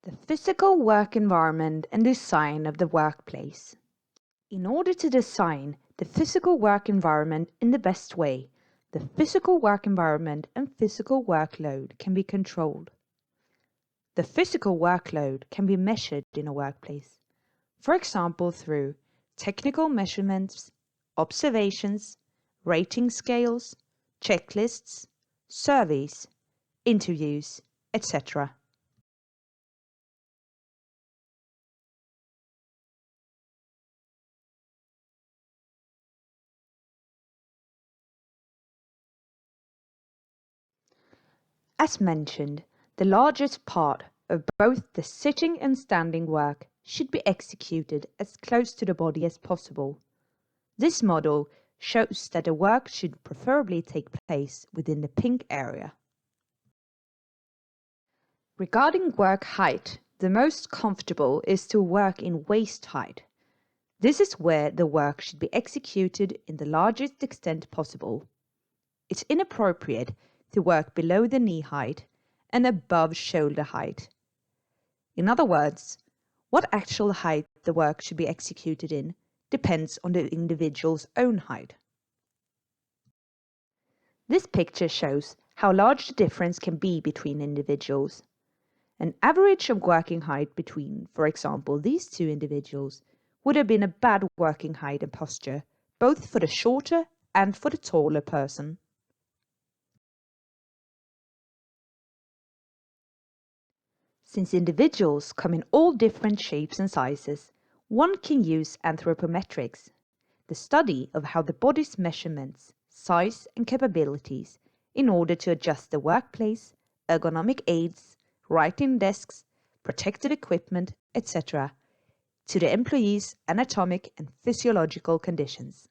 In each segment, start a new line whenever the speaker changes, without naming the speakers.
The physical work environment and design of the workplace. In order to design the physical work environment in the best way, the physical work environment and physical workload can be controlled. The physical workload can be measured in a workplace, for example through technical measurements, observations, rating scales, checklists, surveys, interviews, etc. As mentioned, the largest part of both the sitting and standing work should be executed as close to the body as possible. This model shows that the work should preferably take place within the pink area. Regarding work height, the most comfortable is to work in waist height. This is where the work should be executed in the largest extent possible. It's inappropriate to work below the knee height and above shoulder height. In other words, what actual height the work should be executed in depends on the individual's own height. This picture shows how large the difference can be between individuals. An average of working height between, for example, these two individuals would have been a bad working height and posture, both for the shorter and for the taller person. Since individuals come in all different shapes and sizes, one can use Anthropometrics, the study of how the body's measurements, size and capabilities in order to adjust the workplace, ergonomic aids, writing desks, protective equipment, etc. to the employee's anatomic and physiological conditions.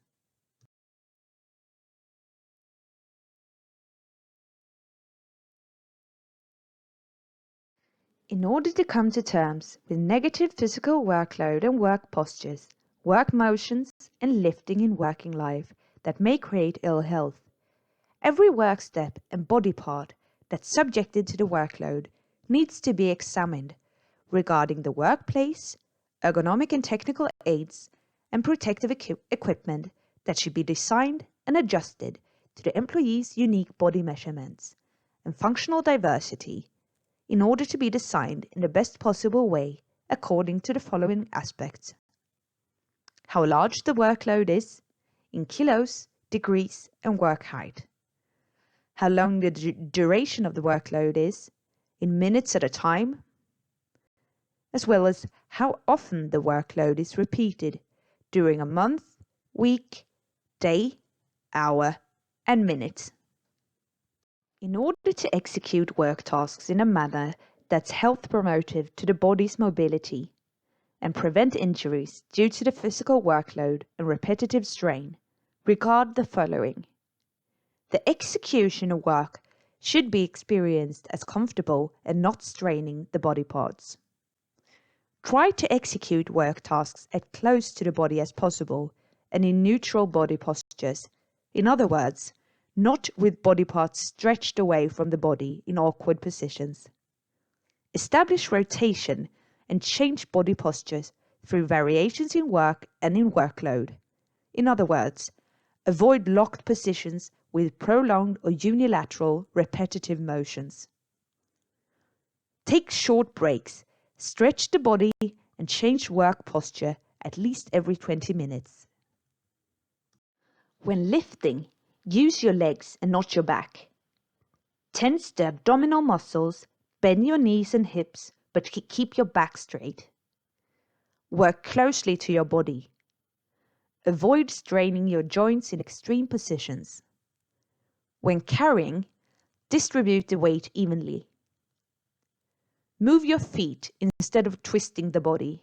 In order to come to terms with negative physical workload and work postures, work motions, and lifting in working life that may create ill health, every work step and body part that's subjected to the workload needs to be examined regarding the workplace, ergonomic and technical aids, and protective equipment that should be designed and adjusted to the employee's unique body measurements and functional diversity in order to be designed in the best possible way according to the following aspects: how large the workload is, in kilos, degrees, and work height; how long the duration of the workload is, in minutes at a time, as well as how often the workload is repeated during a month, week, day, hour, and minute. In order to execute work tasks in a manner that's health promotive to the body's mobility and prevent injuries due to the physical workload and repetitive strain, regard the following. The execution of work should be experienced as comfortable and not straining the body parts. Try to execute work tasks as close to the body as possible and in neutral body postures. In other words, not with body parts stretched away from the body in awkward positions. Establish rotation and change body postures through variations in work and in workload. In other words, avoid locked positions with prolonged or unilateral repetitive motions. Take short breaks, stretch the body, and change work posture at least every 20 minutes. When lifting, use your legs and not your back. Tense the abdominal muscles, bend your knees and hips, but keep your back straight. Work closely to your body. Avoid straining your joints in extreme positions. When carrying, distribute the weight evenly. Move your feet instead of twisting the body.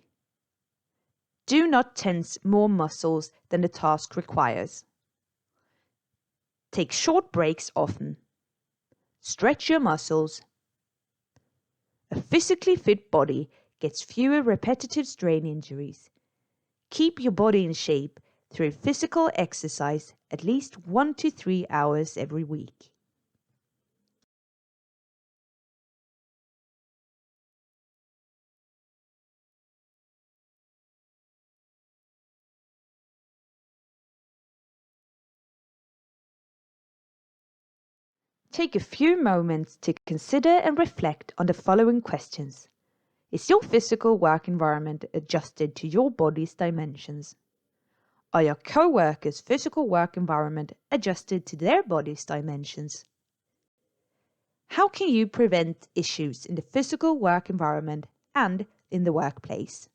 Do not tense more muscles than the task requires. Take short breaks often. Stretch your muscles. A physically fit body gets fewer repetitive strain injuries. Keep your body in shape through physical exercise at least 1 to 3 hours every week. Take a few moments to consider and reflect on the following questions. Is your physical work environment adjusted to your body's dimensions? Are your co-workers' physical work environment adjusted to their body's dimensions? How can you prevent issues in the physical work environment and in the workplace?